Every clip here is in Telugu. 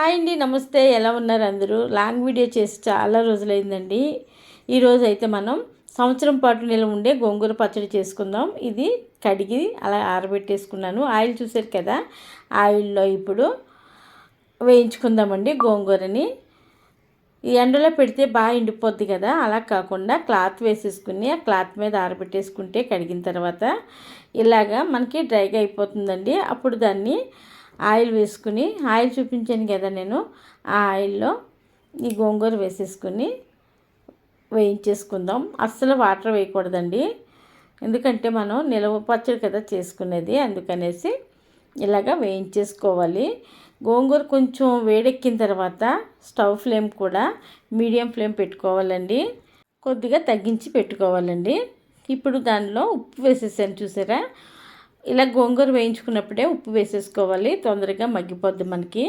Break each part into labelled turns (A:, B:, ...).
A: హాయ్ అండి, నమస్తే. ఎలా ఉన్నారు అందరూ? లాంగ్ వీడియో చేసి చాలా రోజులైందండి. ఈరోజు అయితే మనం సంవత్సరం పాటు నిల్వ ఉండే గోంగూర పచ్చడి చేసుకుందాం. ఇది కడిగి అలా ఆరబెట్టేసుకున్నాను. ఆయిల్ చూసారు కదా, ఆయిల్లో ఇప్పుడు వేయించుకుందామండి గోంగూరని. ఈ ఎండలో పెడితే బాగా ఎండిపోద్ది కదా, అలా కాకుండా క్లాత్ వేసేసుకుని ఆ క్లాత్ మీద ఆరబెట్టేసుకుంటే కడిగిన తర్వాత ఇలాగా మనకి డ్రైగా అయిపోతుందండి. అప్పుడు దాన్ని ఆయిల్ వేసుకుని, ఆయిల్ చూపించాను కదా నేను, ఆ ఆయిల్లో ఈ గోంగూర వేసేసుకుని వేయించేసుకుందాం. అస్సలు వాటర్ వేయకూడదండి, ఎందుకంటే మనం నిలవ పచ్చడి కదా చేసుకునేది, అందుకనేసి ఇలాగ వేయించేసుకోవాలి. గోంగూర కొంచెం వేడెక్కిన తర్వాత స్టవ్ ఫ్లేమ్ కూడా మీడియం ఫ్లేమ్ పెట్టుకోవాలండి, కొద్దిగా తగ్గించి పెట్టుకోవాలండి. ఇప్పుడు దానిలో ఉప్పు వేసేసాను చూసారా. ఇలా గోంగూర వేయించుకున్నప్పుడే ఉప్పు వేసేసుకోవాలి, తొందరగా మగ్గిపోద్ది మనకి.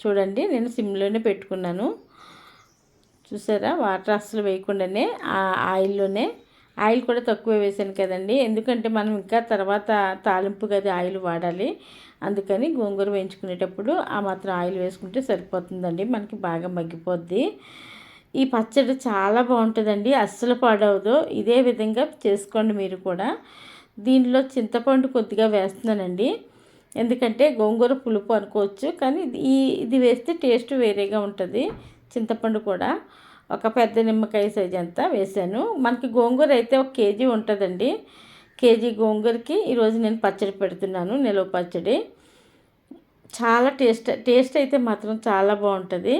A: చూడండి, నేను సిమ్లోనే పెట్టుకున్నాను చూసారా. వాటర్ అస్సలు వేయకుండానే ఆ ఆయిల్లోనే, ఆయిల్ కూడా తక్కువ వేసాను కదండి, ఎందుకంటే మనం ఇంకా తర్వాత తాలింపు కదా ఆయిల్ వాడాలి. అందుకని గోంగూర వేయించుకునేటప్పుడు ఆ మాత్రం ఆయిల్ వేసుకుంటే సరిపోతుందండి, మనకి బాగా మగ్గిపోద్ది. ఈ పచ్చడి చాలా బాగుంటుందండి, అస్సలు పాడవదు. ఇదే విధంగా చేసుకోండి మీరు కూడా. దీనిలో చింతపండు కొద్దిగా వేస్తున్నానండి, ఎందుకంటే గోంగూర పులుపు అనుకోవచ్చు, కానీ ఇది వేస్తే టేస్ట్ వేరేగా ఉంటుంది. చింతపండు కూడా ఒక పెద్ద నిమ్మకాయ సైజ్ అంతా వేసాను. మనకి గోంగూర అయితే 1 కేజీ ఉంటుందండి. కేజీ గోంగూరకి ఈరోజు నేను పచ్చడి పెడుతున్నాను, నిలవ పచ్చడి. చాలా టేస్ట్ అయితే మాత్రం చాలా బాగుంటుంది.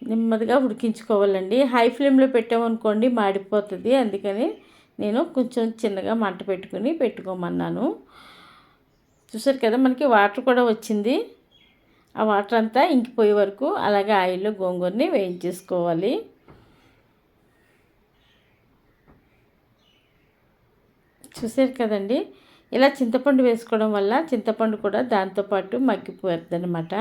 A: నెమ్మదిగా ఉడికించుకోవాలండి. హై ఫ్లేమ్లో పెట్టామనుకోండి మాడిపోతుంది, అందుకని నేను కొంచెం చిన్నగా మంట పెట్టుకోమన్నాను. చూసారు కదా, మనకి వాటర్ కూడా వచ్చింది. ఆ వాటర్ అంతా ఇంకిపోయే వరకు అలాగే ఆయిల్లో గోంగూరని వేయించేసుకోవాలి. చూసారు కదండి, ఇలా చింతపండు వేసుకోవడం వల్ల చింతపండు కూడా దాంతోపాటు మగ్గిపోతుంది అన్నమాట.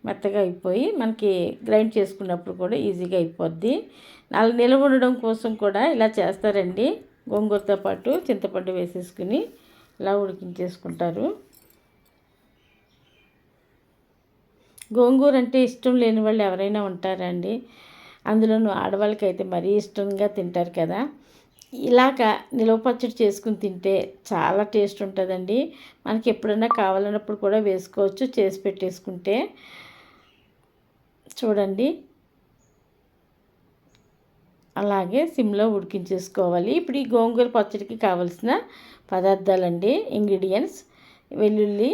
A: మెత్తగా అయిపోయి మనకి గ్రైండ్ చేసుకున్నప్పుడు కూడా ఈజీగా అయిపోద్ది. అలా నిల్వ ఉండడం కోసం కూడా ఇలా చేస్తారండి, గోంగూరతో పాటు చింతపండు వేసేసుకుని ఇలా ఉడికించేసుకుంటారు. గోంగూర అంటే ఇష్టం లేని వాళ్ళు ఎవరైనా ఉంటారండి, అందులోనూ ఆడవాళ్ళకైతే మరీ ఇష్టంగా తింటారు కదా. ఇలాగా నిలవ పచ్చడి చేసుకుని తింటే చాలా టేస్ట్ ఉంటుందండి. మనకి ఎప్పుడైనా కావాలన్నప్పుడు కూడా వేసుకోవచ్చు, చేసి పెట్టేసుకుంటే. చూడండి, అలాగే సిమ్లో ఉడికించేసుకోవాలి. ఇప్పుడు ఈ గోంగూర పచ్చడికి కావలసిన పదార్థాలండి, ఇంగ్రీడియంట్స్: వెల్లుల్లి,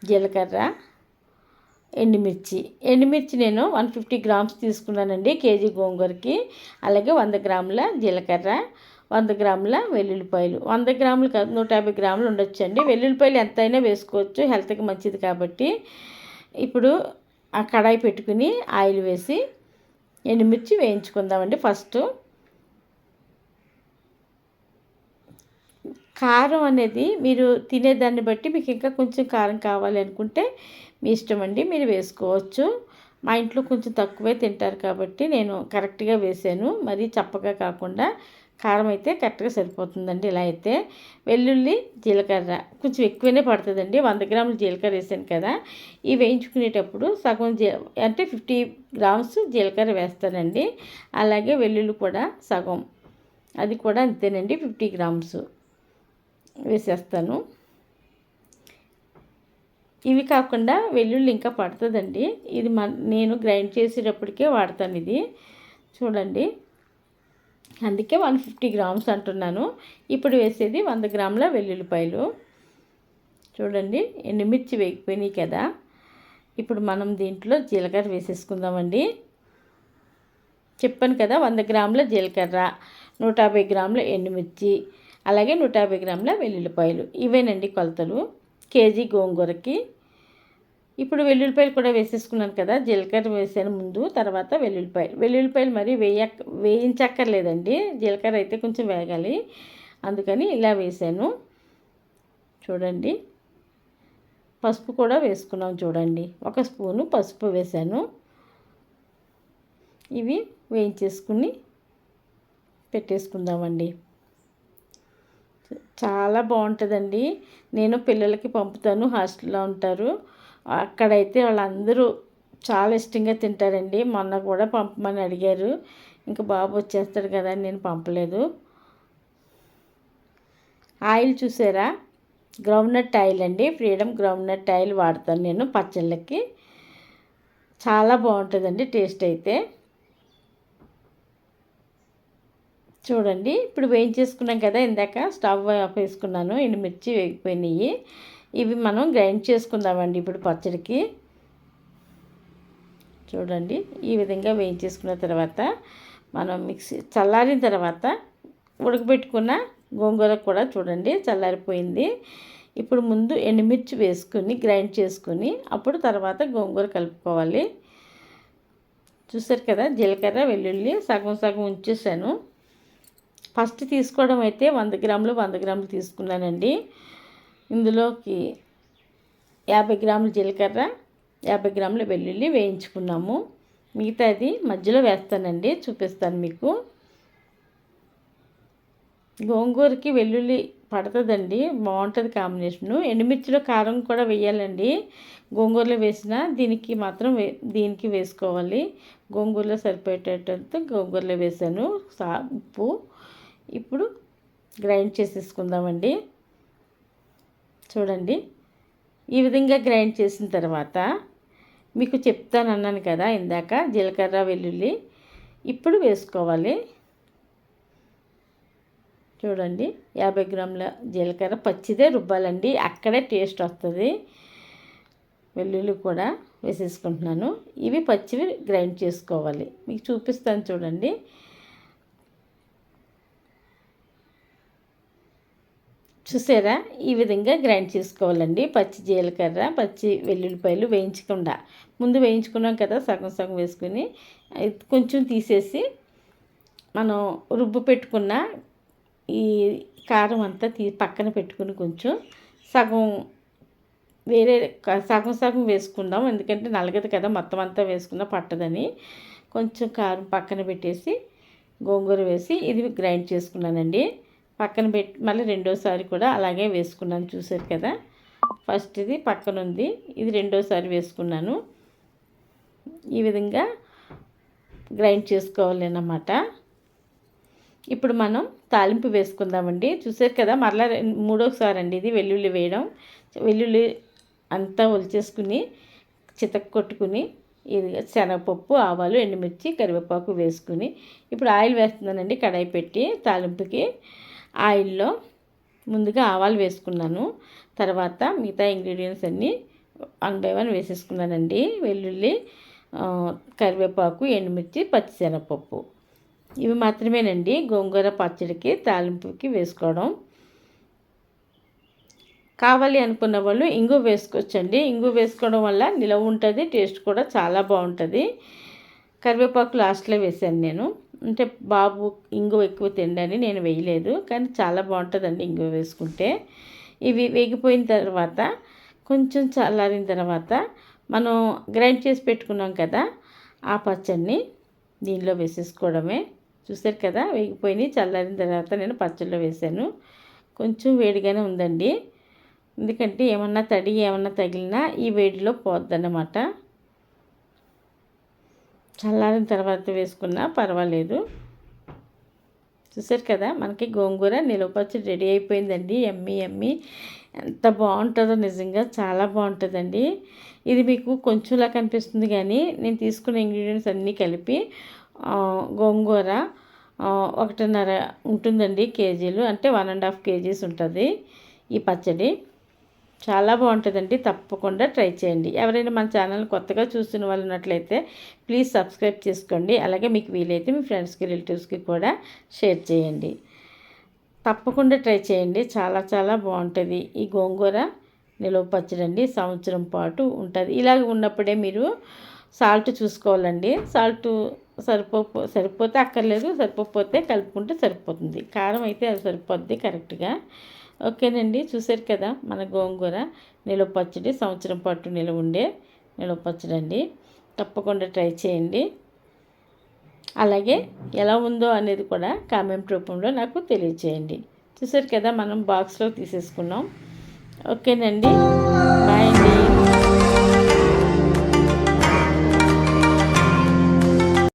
A: జీలకర్ర, ఎండుమిర్చి నేను 150 గ్రామ్స్ తీసుకున్నానండి కేజీ గోంగూరకి. అలాగే 100 గ్రాముల జీలకర్ర, 100 గ్రాముల వెల్లుల్లిపాయలు. 100 గ్రాములు కాదు, 150 గ్రాములు ఉండొచ్చండి. వెల్లుల్లిపాయలు ఎంతైనా వేసుకోవచ్చు, హెల్త్కి మంచిది కాబట్టి. ఇప్పుడు ఆ కడాయి పెట్టుకుని ఆయిల్ వేసి ఎండుమిర్చి వేయించుకుందామండి. ఫస్ట్ కారం అనేది మీరు తినేదాన్ని బట్టి, మీకు ఇంకా కొంచెం కారం కావాలి అనుకుంటే మీ ఇష్టం అండి, మీరు వేసుకోవచ్చు. మా ఇంట్లో కొంచెం తక్కువే తింటారు కాబట్టి నేను కరెక్ట్గా వేసాను, మరీ చప్పగా కాకుండా. కారం అయితే కరెక్ట్గా సరిపోతుందండి. ఇలా అయితే వెల్లుల్లి, జీలకర్ర కొంచెం ఎక్కువనే పడుతుందండి. 100 గ్రాములు జీలకర్ర వేసాను కదా, ఈ వేయించుకునేటప్పుడు సగం అంటే 50 గ్రామ్స్ జీలకర్ర వేస్తానండి. అలాగే వెల్లుల్లి కూడా సగం, అది కూడా అంతేనండి, 50 గ్రామ్స్ వేసేస్తాను. ఇవి కాకుండా వెల్లుల్లి ఇంకా పడుతుందండి, ఇది నేను గ్రైండ్ చేసేటప్పటికే వాడతాను ఇది. చూడండి, అందుకే 150 గ్రామ్స్ అంటున్నాను. ఇప్పుడు వేసేది 100 గ్రాముల వెల్లుల్లిపాయలు. చూడండి, ఎండుమిర్చి వేగిపోయినాయి కదా. ఇప్పుడు మనం దీంట్లో జీలకర్ర వేసేసుకుందామండి. చెప్పాను కదా, 100 గ్రాముల జీలకర్ర, 150 గ్రాముల ఎండుమిర్చి, అలాగే 150 గ్రాముల వెల్లుల్లిపాయలు. ఇవేనండి కొలతలు కేజీ గోంగూరకి. ఇప్పుడు వెల్లుల్లిపాయలు కూడా వేసేసుకున్నాను కదా, జీలకర్ర వేసాను ముందు, తర్వాత వెల్లుల్లిపాయలు మరి వేయించక్కర్లేదండి, జీలకర్ర అయితే కొంచెం వేగాలి, అందుకని ఇలా వేసాను. చూడండి, పసుపు కూడా వేసుకున్నాం. చూడండి, 1 స్పూను పసుపు వేసాను. ఇవి వేయించేసుకుని పెట్టేసుకుందామండి. చాలా బాగుంటుందండి, నేను పిల్లలకి పంపుతాను, హాస్టల్లో ఉంటారు, అక్కడైతే వాళ్ళందరూ చాలా ఇష్టంగా తింటారండి. మొన్న కూడా పంపమని అడిగారు. ఇంకా బాబు వచ్చేస్తాడు కదా అని నేను పంపలేదు. ఆయిల్ చూసారా, గ్రౌండ్నట్ ఆయిల్ అండి, ఫ్రీడమ్ గ్రౌండ్నట్ ఆయిల్ వాడతాను నేను పచ్చళ్ళకి. చాలా బాగుంటుందండి టేస్ట్ అయితే. చూడండి, ఇప్పుడు వేయించేసుకున్నాం కదా, ఇందాక స్టవ్ ఆఫ్ వేసుకున్నాను, ఎండుమిర్చి వేగిపోయినాయి. ఇవి మనం గ్రైండ్ చేసుకుందామండి ఇప్పుడు పచ్చడికి. చూడండి, ఈ విధంగా వేయించేసుకున్న తర్వాత మనం మిక్సీ చల్లారిన తర్వాత ఉడకబెట్టుకున్న గోంగూర కూడా చూడండి చల్లారిపోయింది. ఇప్పుడు ముందు ఎండుమిర్చి వేసుకుని గ్రైండ్ చేసుకుని అప్పుడు తర్వాత గోంగూర కలుపుకోవాలి. చూసారు కదా, జీలకర్ర వెల్లుల్లి సగం సగం ఉంచేసాను. ఫస్ట్ తీసుకోవడం అయితే 100 గ్రాములు 100 గ్రాములు తీసుకున్నానండి. ఇందులోకి 50 గ్రాములు జీలకర్ర 50 గ్రాముల వెల్లుల్లి వేయించుకున్నాము. మిగతాది మధ్యలో వేస్తానండి, చూపిస్తాను మీకు. గోంగూరకి వెల్లుల్లి పడుతుందండి, బాగుంటుంది కాంబినేషను. ఎండుమిర్చిలో కారం కూడా వేయాలండి, గోంగూరలో వేసిన దీనికి మాత్రం దీనికి వేసుకోవాలి. గోంగూరలో సరిపోయేటట్టు గోంగూరలో వేసాను. ఉప్పు. ఇప్పుడు గ్రైండ్ చేసేసుకుందామండి. చూడండి, ఈ విధంగా గ్రైండ్ చేసిన తర్వాత మీకు చెప్తాను అన్నాను కదా ఇందాక, జీలకర్ర వెల్లుల్లి ఇప్పుడు వేసుకోవాలి. చూడండి, 50 గ్రాముల జీలకర్ర పచ్చిదే రుబ్బాలండి, అక్కడే టేస్ట్ వస్తుంది. వెల్లుల్లి కూడా వేసేసుకుంటున్నాను. ఇవి పచ్చివి గ్రైండ్ చేసుకోవాలి, మీకు చూపిస్తాను చూడండి. చూసారా, ఈ విధంగా గ్రైండ్ చేసుకోవాలండి. పచ్చి జీలకర్ర పచ్చి వెల్లుల్లిపాయలు వేయించకుండా, ముందు వేయించుకున్నాం కదా సగం సగం వేసుకుని కొంచెం తీసేసి మనం రుబ్బు పెట్టుకున్న ఈ కారం అంతా పక్కన పెట్టుకుని కొంచెం సగం వేరే సగం సగం వేసుకుందాం, ఎందుకంటే నలగదు కదా, మొత్తం అంతా వేసుకున్నా పట్టదని. కొంచెం కారం పక్కన పెట్టేసి గోంగూర వేసి ఇది గ్రైండ్ చేసుకున్నానండి. పక్కన పెట్టి మళ్ళీ రెండోసారి కూడా అలాగే వేసుకున్నాను. చూసారు కదా, ఫస్ట్ ఇది పక్కన ఉంది, ఇది రెండోసారి వేసుకున్నాను. ఈ విధంగా గ్రైండ్ చేసుకోవాలి అన్నమాట. ఇప్పుడు మనం తాలింపు వేసుకుందామండి. చూసారు కదా, మరలా మూడోసారి అండి ఇది వెల్లుల్లి వేయడం. వెల్లుల్లి అంతా ఒలిచేసుకుని చితక్ కొట్టుకుని ఇది శనగపప్పు ఆవాలు ఎండుమిర్చి కరివేపాకు వేసుకుని ఇప్పుడు ఆయిల్ వేస్తున్నానండి. కడాయి పెట్టి తాలింపుకి ఆయిల్లో ముందుగా ఆవాలు వేసుకున్నాను. తర్వాత మిగతా ఇంగ్రీడియంట్స్ అన్నీ 1 by 1 వేసేసుకున్నానండి. వెల్లుల్లి, కరివేపాకు, ఎండుమిర్చి, పచ్చిశనగపప్పు ఇవి మాత్రమేనండి గోంగూర పచ్చడికి తాలింపుకి వేసుకోవడం. కావాలి అనుకున్న వాళ్ళు ఇంగువ వేసుకోవచ్చండి. ఇంగువ వేసుకోవడం వల్ల నిలవ ఉంటుంది, టేస్ట్ కూడా చాలా బాగుంటుంది. కరివేపాకు లాస్ట్లో వేసాను నేను, అంటే బాబు ఇంగువ ఎక్కువ తిండని నేను వేయలేదు, కానీ చాలా బాగుంటుందండి ఇంగువ వేసుకుంటే. ఇవి వేగిపోయిన తర్వాత కొంచెం చల్లారిన తర్వాత మనం గ్రైండ్ చేసి పెట్టుకున్నాం కదా ఆ పచ్చడిని దీనిలో వేసేసుకోవడమే. చూసారు కదా, వేగిపోయినాయి. చల్లారిన తర్వాత నేను పచ్చడిలో వేసాను. కొంచెం వేడిగానే ఉందండి, ఎందుకంటే ఏమన్నా తడి ఏమన్నా తగిలినా ఈ వేడిలో పోద్దన్నమాట. చల్లారిన తర్వాత వేసుకున్నా పర్వాలేదు. చూసారు కదా, మనకి గోంగూర నిలువ పచ్చడి రెడీ అయిపోయిందండి. ఎమ్మి ఎమ్మి, ఎంత బాగుంటుందో, నిజంగా చాలా బాగుంటుందండి. ఇది మీకు కొంచెంలా కనిపిస్తుంది, కానీ నేను తీసుకున్న ఇంగ్రీడియంట్స్ అన్నీ కలిపి గోంగూర 1.5 ఉంటుందండి కేజీలు, అంటే 1.5 kgs ఉంటుంది ఈ పచ్చడి. చాలా బాగుంటుందండి, తప్పకుండా ట్రై చేయండి. ఎవరైనా మన ఛానల్ కొత్తగా చూస్తున్న వాళ్ళు ఉన్నట్లయితే ప్లీజ్ సబ్స్క్రైబ్ చేసుకోండి. అలాగే మీకు వీలైతే మీ ఫ్రెండ్స్కి రిలేటివ్స్కి కూడా షేర్ చేయండి. తప్పకుండా ట్రై చేయండి, చాలా చాలా బాగుంటుంది. ఈ గోంగూర నిలువ పచ్చడి అండి, సంవత్సరం పాటు ఉంటుంది. ఇలాగ ఉన్నప్పుడే మీరు సాల్ట్ చూసుకోవాలండి. సాల్ట్ సరిపోతే అక్కర్లేదు, సరిపోతే కలుపుకుంటే సరిపోతుంది. కారం అయితే అది సరిపోద్ది కరెక్ట్గా. ఓకేనండి, చూసారు కదా, మన గోంగూర నిలువ పచ్చడి సంవత్సరం పాటు నిలువ ఉండే నిలువ పచ్చడి అండి. తప్పకుండా ట్రై చేయండి. అలాగే ఎలా ఉందో అనేది కూడా కామెంట్ రూపంలో నాకు తెలియచేయండి. చూసారు కదా, మనం బాక్స్లో తీసేసుకున్నాం. ఓకేనండి.